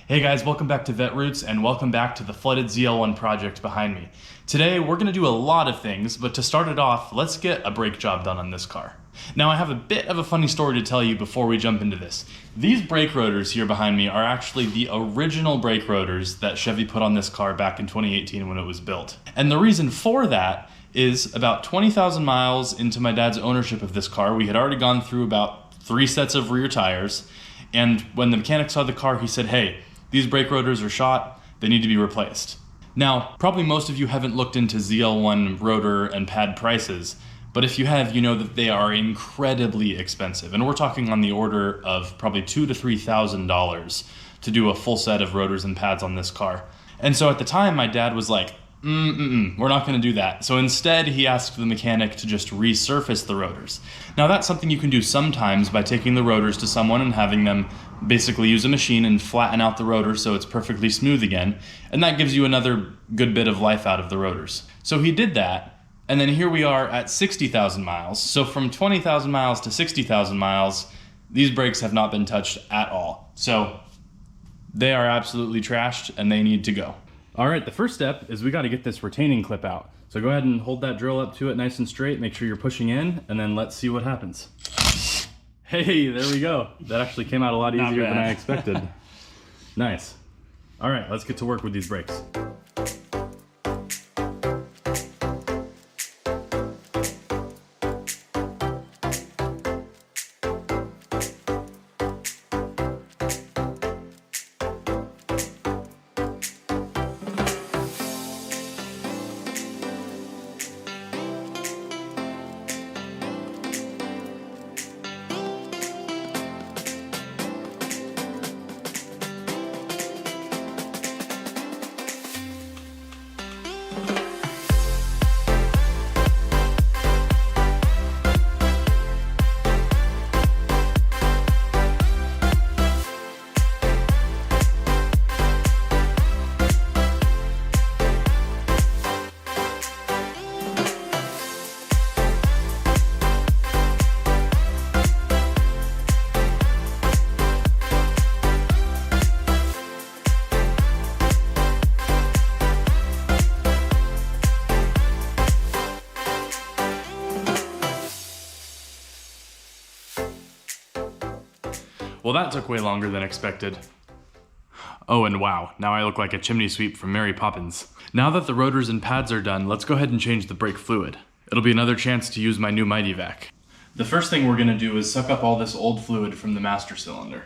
Hey guys, welcome back to Vet Roots and welcome back to the flooded ZL1 project behind me. Today we're going to do a lot of things, but to start it off, let's get a brake job done on this car. Now I have a bit of a funny story to tell you before we jump into this. These brake rotors here behind me are actually the original brake rotors that Chevy put on this car back in 2018 when it was built. And the reason for that is about 20,000 miles into my dad's ownership of this car, we had already gone through about 3 sets of rear tires, and when the mechanic saw the car, he said, hey, these brake rotors are shot, they need to be replaced. Now, probably most of you haven't looked into ZL1 rotor and pad prices, but if you have, you know that they are incredibly expensive. And we're talking on the order of probably $2,000 to $3,000 to do a full set of rotors and pads on this car. And so at the time, my dad was like, we're not gonna do that. So instead, he asked the mechanic to just resurface the rotors. Now that's something you can do sometimes by taking the rotors to someone and having them basically use a machine and flatten out the rotor so it's perfectly smooth again. And that gives you another good bit of life out of the rotors. So he did that, and then here we are at 60,000 miles. So from 20,000 miles to 60,000 miles, these brakes have not been touched at all. So they are absolutely trashed and they need to go. All right, the first step is we got to get this retaining clip out. So go ahead and hold that drill up to it nice and straight, make sure you're pushing in, and then let's see what happens. Hey, there we go. That actually came out a lot easier than I expected. Nice. All right, let's get to work with these brakes. Well, that took way longer than expected. Oh, and wow, now I look like a chimney sweep from Mary Poppins. Now that the rotors and pads are done, let's go ahead and change the brake fluid. It'll be another chance to use my new Mighty Vac. The first thing we're gonna do is suck up all this old fluid from the master cylinder.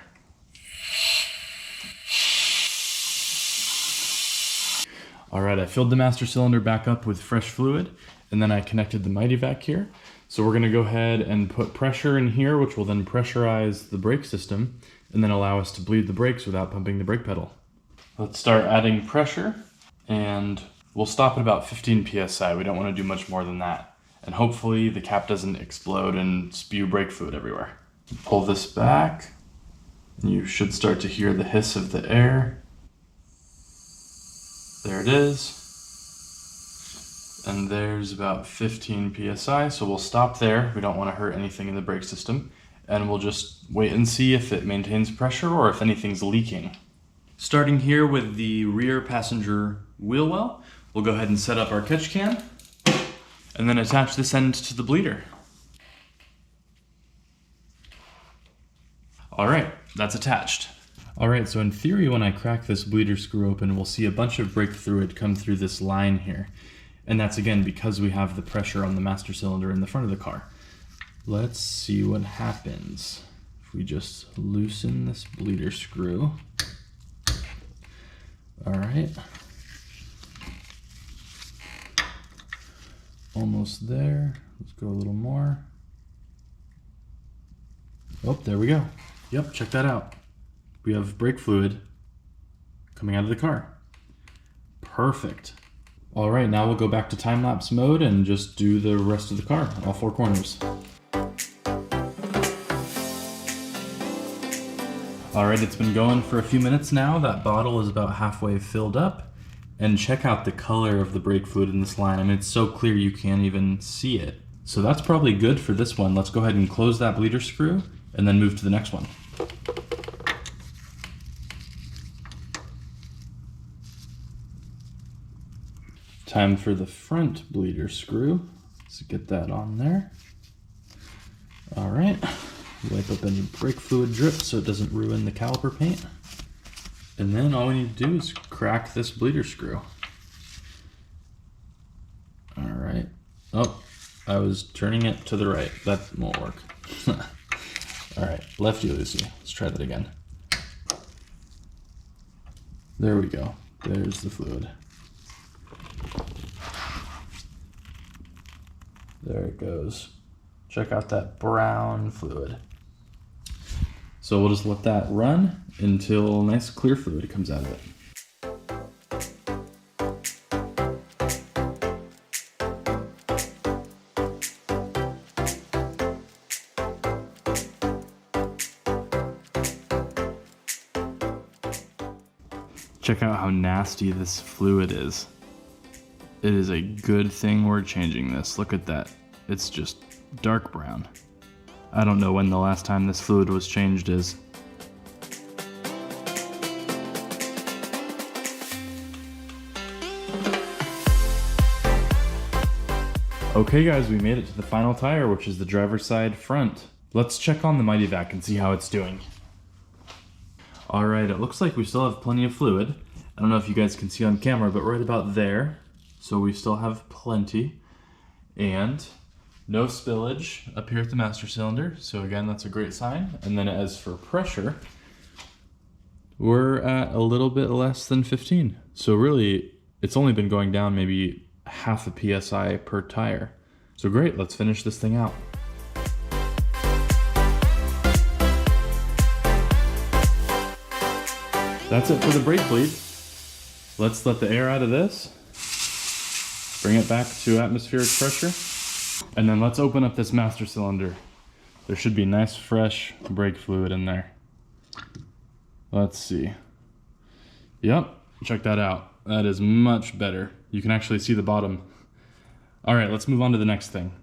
All right, I filled the master cylinder back up with fresh fluid, and then I connected the Mighty Vac here. So we're gonna go ahead and put pressure in here, which will then pressurize the brake system and then allow us to bleed the brakes without pumping the brake pedal. Let's start adding pressure, and we'll stop at about 15 PSI. We don't wanna do much more than that. And hopefully the cap doesn't explode and spew brake fluid everywhere. Pull this back, and you should start to hear the hiss of the air. There it is. And there's about 15 PSI, so we'll stop there. We don't want to hurt anything in the brake system. And we'll just wait and see if it maintains pressure or if anything's leaking. Starting here with the rear passenger wheel well, we'll go ahead and set up our catch can and then attach this end to the bleeder. All right, that's attached. All right, so in theory, when I crack this bleeder screw open, we'll see a bunch of brake fluid come through this line here. And that's again because we have the pressure on the master cylinder in the front of the car. Let's see what happens if we just loosen this bleeder screw. All right. Almost there. Let's go a little more. Oh, there we go. Yep, check that out. We have brake fluid coming out of the car. Perfect. All right, now we'll go back to time-lapse mode and just do the rest of the car, all 4 corners. All right, it's been going for a few minutes now. That bottle is about halfway filled up. And check out the color of the brake fluid in this line. I mean, it's so clear you can't even see it. So that's probably good for this one. Let's go ahead and close that bleeder screw and then move to the next one. Time for the front bleeder screw. Let's get that on there. All right, wipe up any brake fluid drip so it doesn't ruin the caliper paint. And then all we need to do is crack this bleeder screw. All right. Oh, I was turning it to the right. That won't work. All right, lefty-loosey. Let's try that again. There we go. There's the fluid. There it goes. Check out that brown fluid. So we'll just let that run until nice clear fluid comes out of it. Check out how nasty this fluid is. It is a good thing we're changing this. Look at that. It's just dark brown. I don't know when the last time this fluid was changed is. Okay guys, we made it to the final tire, which is the driver's side front. Let's check on the Mighty Vac and see how it's doing. All right, it looks like we still have plenty of fluid. I don't know if you guys can see on camera, but right about there. So we still have plenty. And no spillage up here at the master cylinder. So again, that's a great sign. And then as for pressure, we're at a little bit less than 15. So really, it's only been going down maybe half a PSI per tire. So great, let's finish this thing out. That's it for the brake bleed. Let's let the air out of this. Bring it back to atmospheric pressure. And then let's open up this master cylinder. There should be nice fresh brake fluid in there. Let's see. Yep, check that out. That is much better. You can actually see the bottom. All right, let's move on to the next thing.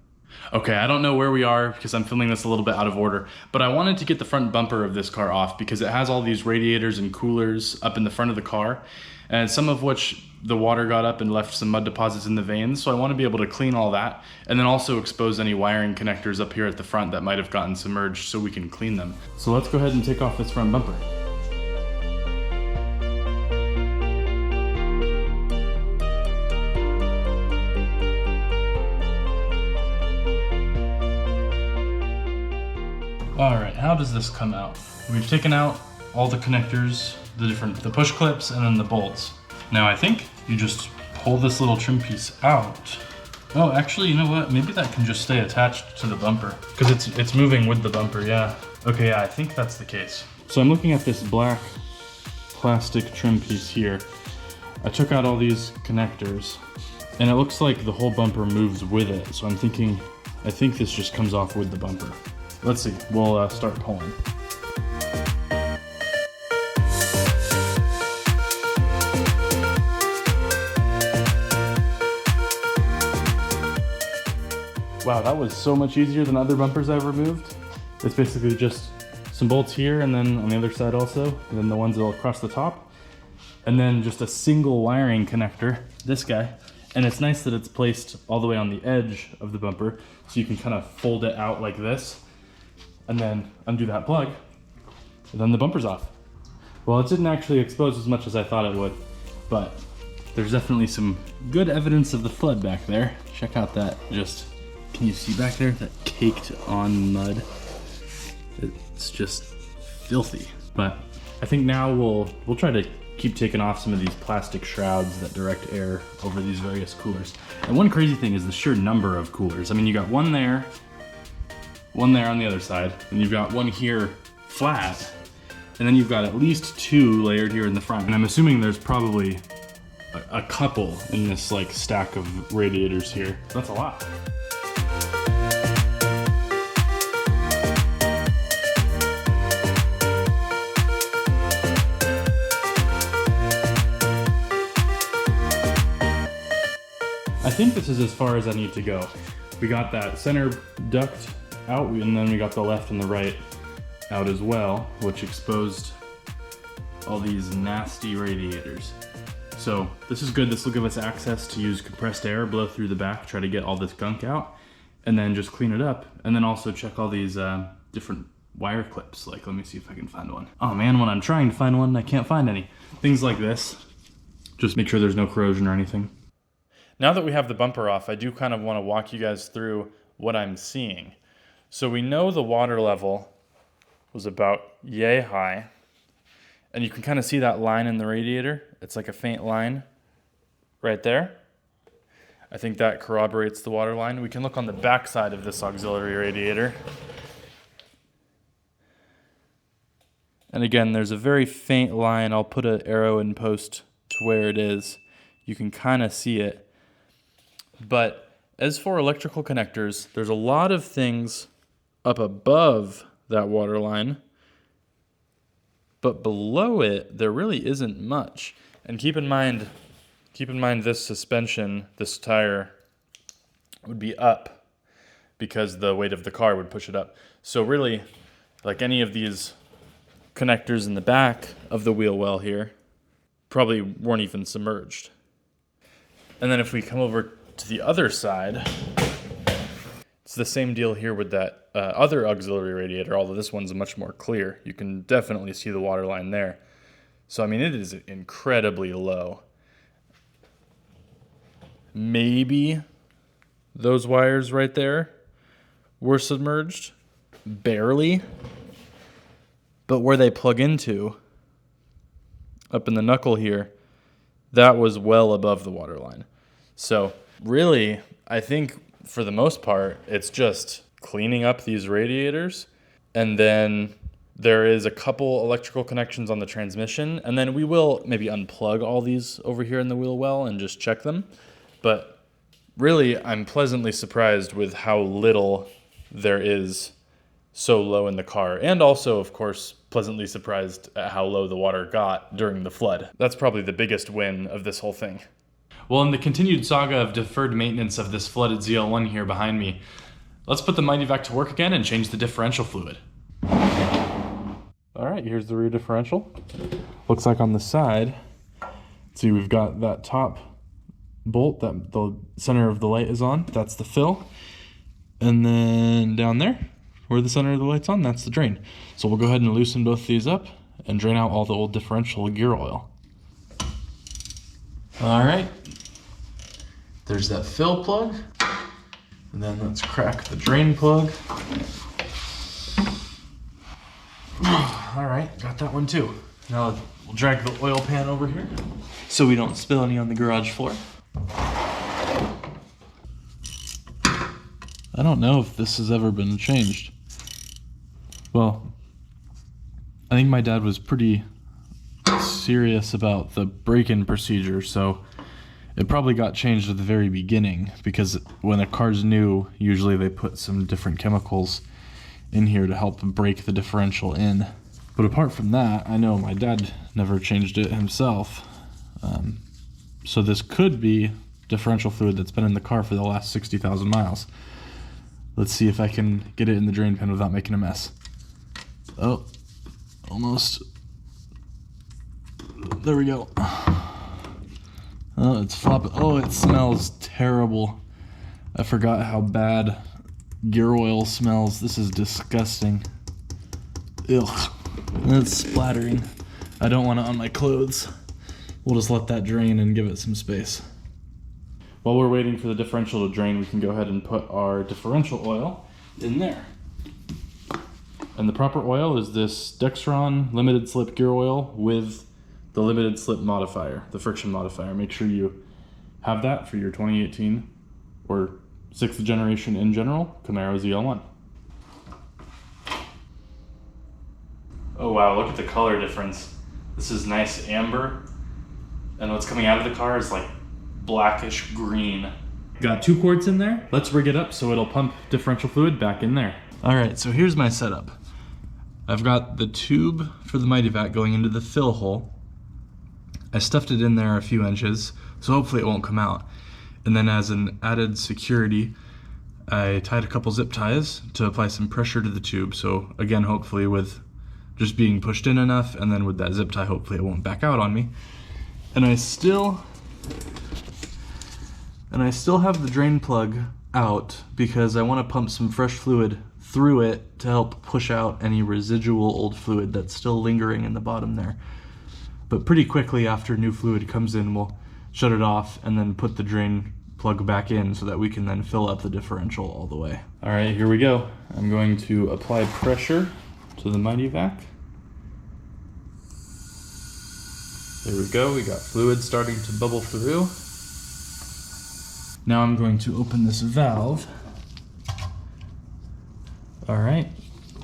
Okay, I don't know where we are because I'm filming this a little bit out of order, but I wanted to get the front bumper of this car off because it has all these radiators and coolers up in the front of the car, and some of which the water got up and left some mud deposits in the vanes, so I want to be able to clean all that and then also expose any wiring connectors up here at the front that might have gotten submerged so we can clean them. So let's go ahead and take off this front bumper. All right, how does this come out? We've taken out all the connectors, the push clips, and then the bolts. Now I think you just pull this little trim piece out. Oh, actually, you know what? Maybe that can just stay attached to the bumper because it's moving with the bumper, yeah. Okay, yeah, I think that's the case. So I'm looking at this black plastic trim piece here. I took out all these connectors and it looks like the whole bumper moves with it. So I think this just comes off with the bumper. Let's see, we'll start pulling. Wow, that was so much easier than other bumpers I've removed. It's basically just some bolts here and then on the other side also, and then the ones that will across the top, and then just a single wiring connector, this guy. And it's nice that it's placed all the way on the edge of the bumper, so you can kind of fold it out like this, and then undo that plug, and then the bumper's off. Well, it didn't actually expose as much as I thought it would, but there's definitely some good evidence of the flood back there. Check out that can you see back there? That caked on mud. It's just filthy. But I think now we'll try to keep taking off some of these plastic shrouds that direct air over these various coolers. And one crazy thing is the sheer number of coolers. I mean, you got one there on the other side, and you've got one here flat, and then you've got at least two layered here in the front. And I'm assuming there's probably a couple in this like stack of radiators here. That's a lot. I think this is as far as I need to go. We got that center duct out, and then we got the left and the right out as well, which exposed all these nasty radiators. So this is good. This will give us access to use compressed air, blow through the back, try to get all this gunk out, and then just clean it up. And then also check all these different wire clips. Like, let me see if I can find one. Oh man, when I'm trying to find one, I can't find any. Things like this. Just make sure there's no corrosion or anything. Now that we have the bumper off, I do kind of want to walk you guys through what I'm seeing. So we know the water level was about yay high. And you can kind of see that line in the radiator. It's like a faint line right there. I think that corroborates the water line. We can look on the back side of this auxiliary radiator. And again, there's a very faint line. I'll put an arrow in post to where it is. You can kind of see it. But as for electrical connectors, there's a lot of things up above that water line. But below it, there really isn't much. And keep in mind this suspension, this tire, would be up because the weight of the car would push it up. So really, like any of these connectors in the back of the wheel well here, probably weren't even submerged. And then if we come over to the other side, it's the same deal here with that other auxiliary radiator, although this one's much more clear. You can definitely see the water line there. So, I mean, it is incredibly low. Maybe those wires right there were submerged, barely. But where they plug into, up in the knuckle here, that was well above the water line. So, really, I think for the most part, it's just cleaning up these radiators, and then there is a couple electrical connections on the transmission, and then we will maybe unplug all these over here in the wheel well and just check them. But really, I'm pleasantly surprised with how little there is so low in the car, and also, of course, pleasantly surprised at how low the water got during the flood. That's probably the biggest win of this whole thing. Well, in the continued saga of deferred maintenance of this flooded ZL1 here behind me, let's put the Mighty Vac to work again and change the differential fluid. All right, here's the rear differential. Looks like on the side, see, we've got that top bolt that the center of the light is on. That's the fill. And then down there, where the center of the light's on, that's the drain. So we'll go ahead and loosen both these up and drain out all the old differential gear oil. All right, there's that fill plug. And then let's crack the drain plug. All right, got that one too. Now we'll drag the oil pan over here so we don't spill any on the garage floor. I don't know if this has ever been changed. Well, I think my dad was pretty serious about the break-in procedure, so it probably got changed at the very beginning, because when a car's new, usually they put some different chemicals in here to help break the differential in. But apart from that, I know my dad never changed it himself. So this could be differential fluid that's been in the car for the last 60,000 miles. Let's see if I can get it in the drain pan without making a mess. Oh, almost. There we go. Oh, it's flopping. Oh, it smells terrible. I forgot how bad gear oil smells. This is disgusting. Ugh. It's splattering. I don't want it on my clothes. We'll just let that drain and give it some space. While we're waiting for the differential to drain, we can go ahead and put our differential oil in there. And the proper oil is this Dexron limited slip gear oil with the limited slip modifier, the friction modifier. Make sure you have that for your 2018 or 6th generation in general Camaro ZL1. Oh wow, look at the color difference. This is nice amber, and what's coming out of the car is like blackish green. Got 2 quarts in there. Let's rig it up so it'll pump differential fluid back in there. All right, so here's my setup. I've got the tube for the Mighty Vac going into the fill hole. I stuffed it in there a few inches, so hopefully it won't come out. And then as an added security, I tied a couple zip ties to apply some pressure to the tube. So again, hopefully with just being pushed in enough, and then with that zip tie, hopefully it won't back out on me. And I still have the drain plug out because I want to pump some fresh fluid through it to help push out any residual old fluid that's still lingering in the bottom there. But pretty quickly after new fluid comes in, we'll shut it off and then put the drain plug back in so that we can then fill up the differential all the way. All right, here we go. I'm going to apply pressure to the Mighty Vac. There we go, we got fluid starting to bubble through. Now I'm going to open this valve. All right,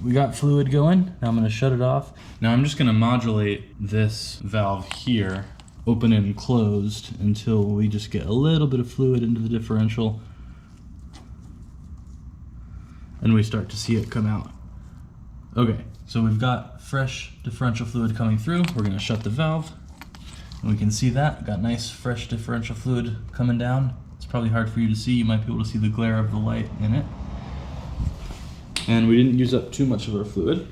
we got fluid going. Now I'm gonna shut it off. Now I'm just gonna modulate this valve here, open and closed, until we just get a little bit of fluid into the differential and we start to see it come out. Okay, so we've got fresh differential fluid coming through. We're gonna shut the valve and we can see that. Got nice fresh differential fluid coming down. It's probably hard for you to see. You might be able to see the glare of the light in it. And we didn't use up too much of our fluid.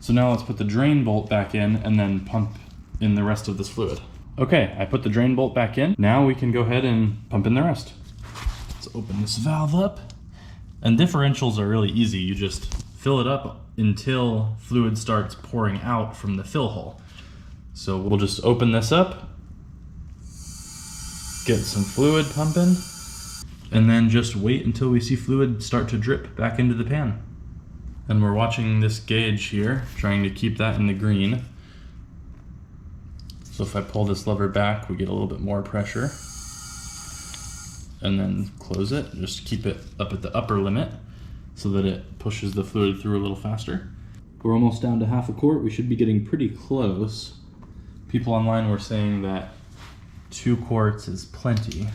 So now let's put the drain bolt back in and then pump in the rest of this fluid. Okay, I put the drain bolt back in. Now we can go ahead and pump in the rest. Let's open this valve up. And differentials are really easy. You just fill it up until fluid starts pouring out from the fill hole. So we'll just open this up, get some fluid pumping, and then just wait until we see fluid start to drip back into the pan. And we're watching this gauge here, trying to keep that in the green. So if I pull this lever back, we get a little bit more pressure. And then close it, just keep it up at the upper limit so that it pushes the fluid through a little faster. We're almost down to half a quart. We should be getting pretty close. People online were saying that 2 quarts is plenty.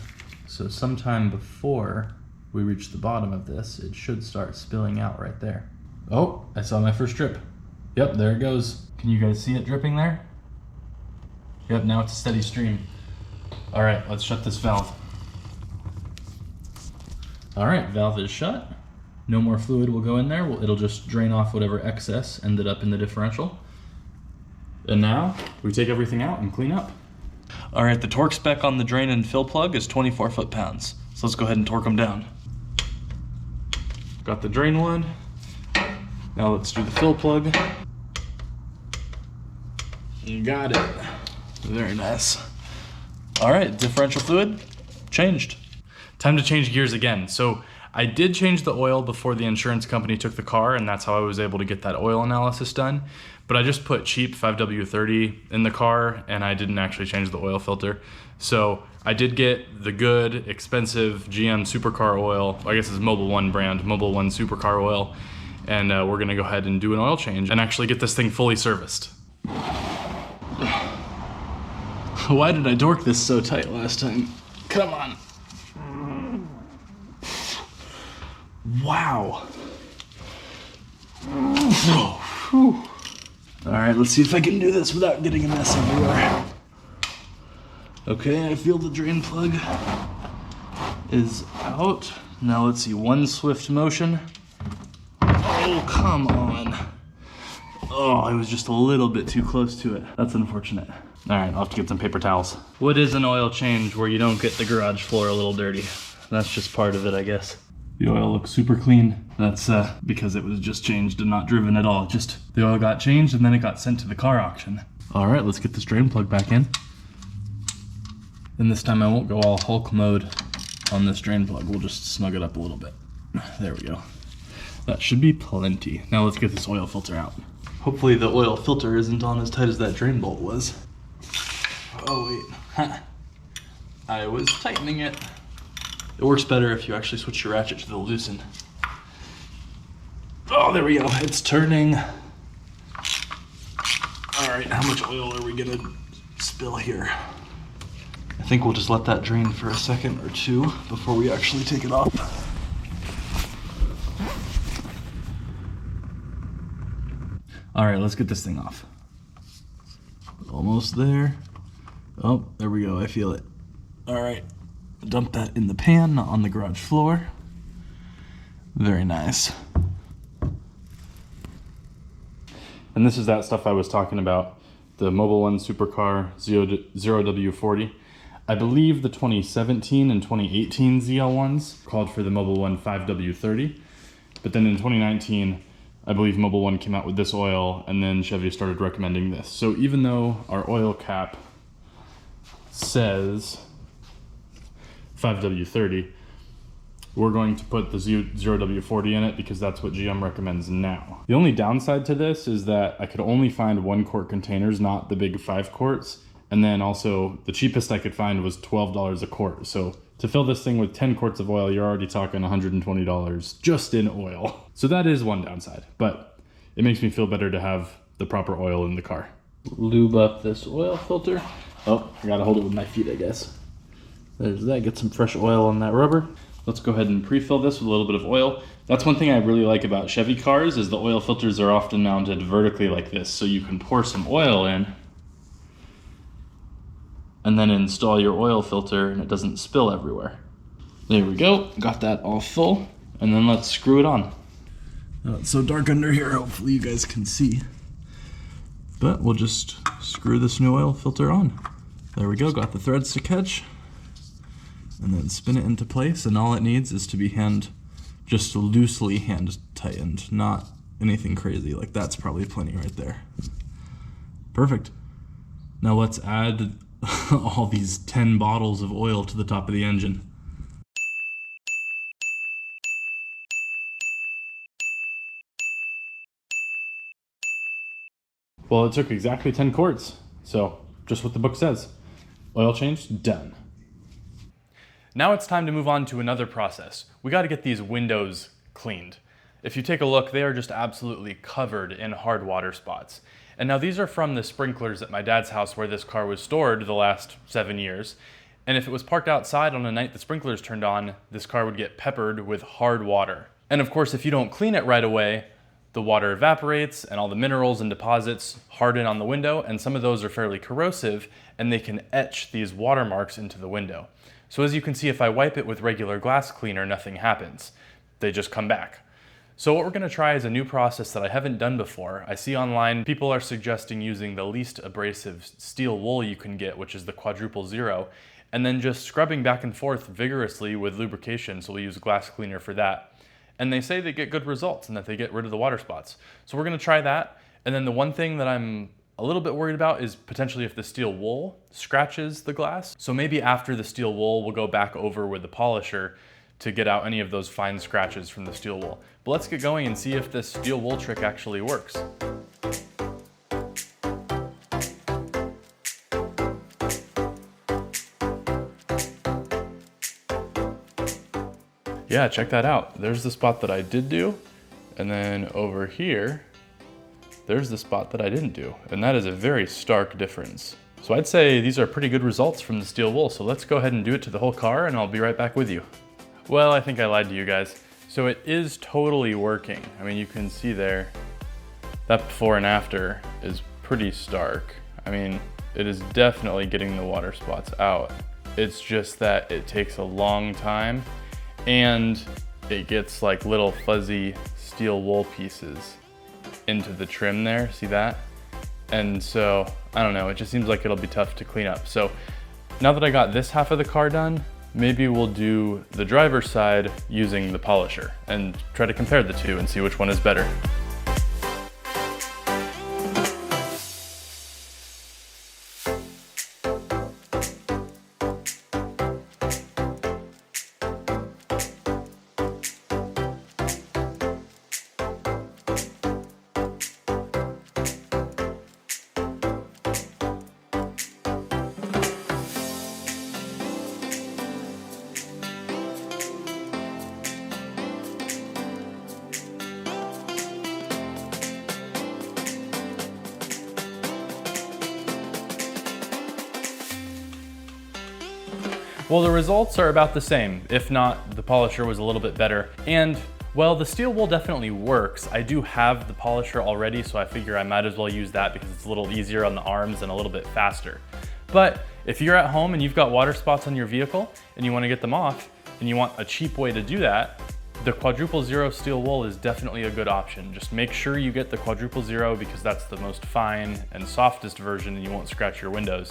So sometime before we reach the bottom of this, it should start spilling out right there. Oh, I saw my first drip. Yep, there it goes. Can you guys see it dripping there? Yep, now it's a steady stream. All right, let's shut this valve. All right, valve is shut. No more fluid will go in there. It'll just drain off whatever excess ended up in the differential. And now we take everything out and clean up. All right, the torque spec on the drain and fill plug is 24 foot-pounds. So let's go ahead and torque them down. Got the drain one. Now let's do the fill plug. You got it. Very nice. All right, differential fluid changed. Time to change gears again. So I did change the oil before the insurance company took the car, and that's how I was able to get that oil analysis done. But I just put cheap 5W30 in the car, and I didn't actually change the oil filter. So I did get the good, expensive GM supercar oil. I guess it's Mobil 1 brand, Mobil 1 supercar oil. And we're gonna go ahead and do an oil change and actually get this thing fully serviced. Why did I dork this so tight last time? Come on. Wow. All right, let's see if I can do this without getting a mess everywhere. Okay, I feel the drain plug is out. Now let's see, one swift motion. Oh, come on. Oh, I was just a little bit too close to it. That's unfortunate. All right, I'll have to get some paper towels. What is an oil change where you don't get the garage floor a little dirty? That's just part of it, I guess. The oil looks super clean. That's because it was just changed and not driven at all. Just the oil got changed and then it got sent to the car auction. All right, let's get this drain plug back in. And this time I won't go all Hulk mode on this drain plug. We'll just snug it up a little bit. There we go. That should be plenty. Now let's get this oil filter out. Hopefully the oil filter isn't on as tight as that drain bolt was. Oh wait, I was tightening it. It works better if you actually switch your ratchet to the loosen. Oh, there we go, it's turning. All right, how much oil are we gonna spill here? I think we'll just let that drain for a second or two before we actually take it off. All right, let's get this thing off. Almost there. Oh, there we go, I feel it. All right, dump that in the pan, not on the garage floor. Very nice. And this is that stuff I was talking about, the Mobile One Supercar 0W40. I believe the 2017 and 2018 ZL1s called for the Mobile One 5W30, but then in 2019, I believe Mobile One came out with this oil, and then Chevy started recommending this. So even though our oil cap says 5W30, we're going to put the 0W40 in it because that's what GM recommends now. The only downside to this is that I could only find 1-quart containers, not the big 5 quarts. And then also the cheapest I could find was $12 a quart. So to fill this thing with 10 quarts of oil, you're already talking $120 just in oil. So that is one downside, but it makes me feel better to have the proper oil in the car. Lube up this oil filter. Oh, I gotta hold it with my feet, I guess. There's that, get some fresh oil on that rubber. Let's go ahead and pre-fill this with a little bit of oil. That's one thing I really like about Chevy cars is the oil filters are often mounted vertically like this. So you can pour some oil in and then install your oil filter and it doesn't spill everywhere. There we go, got that all full. And then let's screw it on. It's so dark under here, hopefully you guys can see. But we'll just screw this new oil filter on. There we go, got the threads to catch. And then spin it into place, and all it needs is to be just loosely hand tightened, not anything crazy. Like that's probably plenty right there. Perfect. Now let's add all these 10 bottles of oil to the top of the engine. Well, it took exactly 10 quarts, so just what the book says. Oil change, done. Now it's time to move on to another process. We got to get these windows cleaned. If you take a look, they are just absolutely covered in hard water spots. And now these are from the sprinklers at my dad's house where this car was stored the last 7 years. And if it was parked outside on a night the sprinklers turned on, this car would get peppered with hard water. And of course, if you don't clean it right away, the water evaporates and all the minerals and deposits harden on the window, and some of those are fairly corrosive and they can etch these watermarks into the window. So as you can see, if I wipe it with regular glass cleaner, nothing happens. They just come back. So what we're gonna try is a new process that I haven't done before. I see online people are suggesting using the least abrasive steel wool you can get, which is the quadruple zero, and then just scrubbing back and forth vigorously with lubrication, so we'll use glass cleaner for that. And they say they get good results and that they get rid of the water spots. So we're gonna try that. And then the one thing that I'm a little bit worried about is potentially if the steel wool scratches the glass. So maybe after the steel wool, we'll go back over with the polisher to get out any of those fine scratches from the steel wool. But let's get going and see if this steel wool trick actually works. Yeah, check that out. There's the spot that I did do. And then over here, there's the spot that I didn't do. And that is a very stark difference. So I'd say these are pretty good results from the steel wool. So let's go ahead and do it to the whole car and I'll be right back with you. Well, I think I lied to you guys. So it is totally working. I mean, you can see there, that before and after is pretty stark. I mean, it is definitely getting the water spots out. It's just that it takes a long time and it gets like little fuzzy steel wool pieces into the trim there, see that? And so, I don't know, it just seems like it'll be tough to clean up. So now that I got this half of the car done, maybe we'll do the driver's side using the polisher and try to compare the two and see which one is better. Well, the results are about the same, if not the polisher was a little bit better. And well, the steel wool definitely works. I do have the polisher already, so I figure I might as well use that because it's a little easier on the arms and a little bit faster. But if you're at home and you've got water spots on your vehicle and you want to get them off and you want a cheap way to do that, The quadruple zero steel wool is definitely a good option. Just make sure you get the quadruple zero because that's the most fine and softest version and you won't scratch your windows.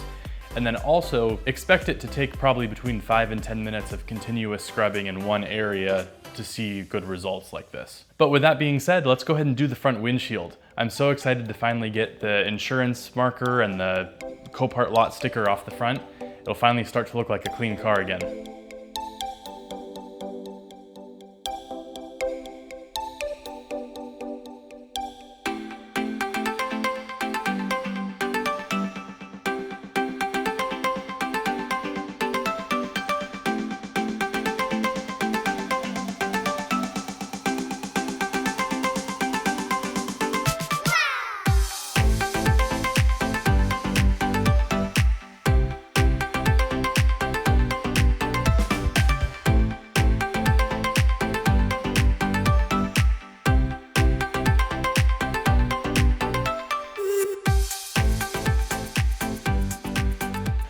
And then also expect it to take probably between 5 and 10 minutes of continuous scrubbing in one area to see good results like this. But with that being said, let's go ahead and do the front windshield. I'm so excited to finally get the insurance marker and the Copart lot sticker off the front. It'll finally start to look like a clean car again.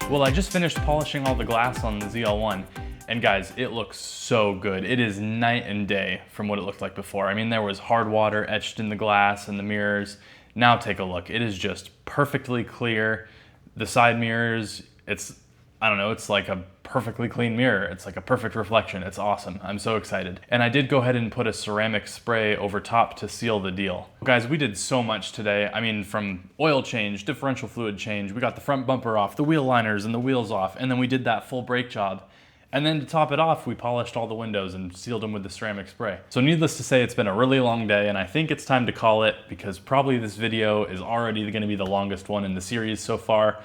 Well, I just finished polishing all the glass on the ZL1, and guys, it looks so good. It is night and day from what it looked like before. I mean, there was hard water etched in the glass and the mirrors. Now take a look. It is just perfectly clear. The side mirrors, I don't know, it's like a perfectly clean mirror. It's like a perfect reflection. It's awesome. I'm so excited. And I did go ahead and put a ceramic spray over top to seal the deal. Guys, we did so much today. I mean, from oil change, differential fluid change, we got the front bumper off, the wheel liners and the wheels off, and then we did that full brake job. And then to top it off, we polished all the windows and sealed them with the ceramic spray. So needless to say, it's been a really long day, and I think it's time to call it because probably this video is already gonna be the longest one in the series so far.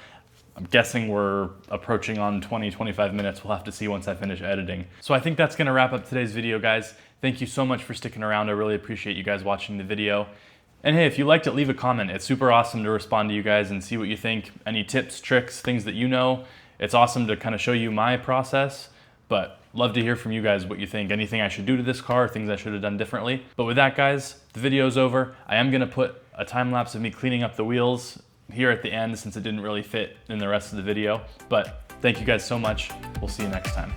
I'm guessing we're approaching on 20-25 minutes. We'll have to see once I finish editing. So I think that's gonna wrap up today's video, guys. Thank you so much for sticking around. I really appreciate you guys watching the video. And hey, if you liked it, leave a comment. It's super awesome to respond to you guys and see what you think. Any tips, tricks, things that you know. It's awesome to kind of show you my process, but love to hear from you guys what you think. Anything I should do to this car, things I should have done differently. But with that, guys, the video's over. I am gonna put a time lapse of me cleaning up the wheels here at the end since it didn't really fit in the rest of the video. But thank you guys so much. We'll see you next time.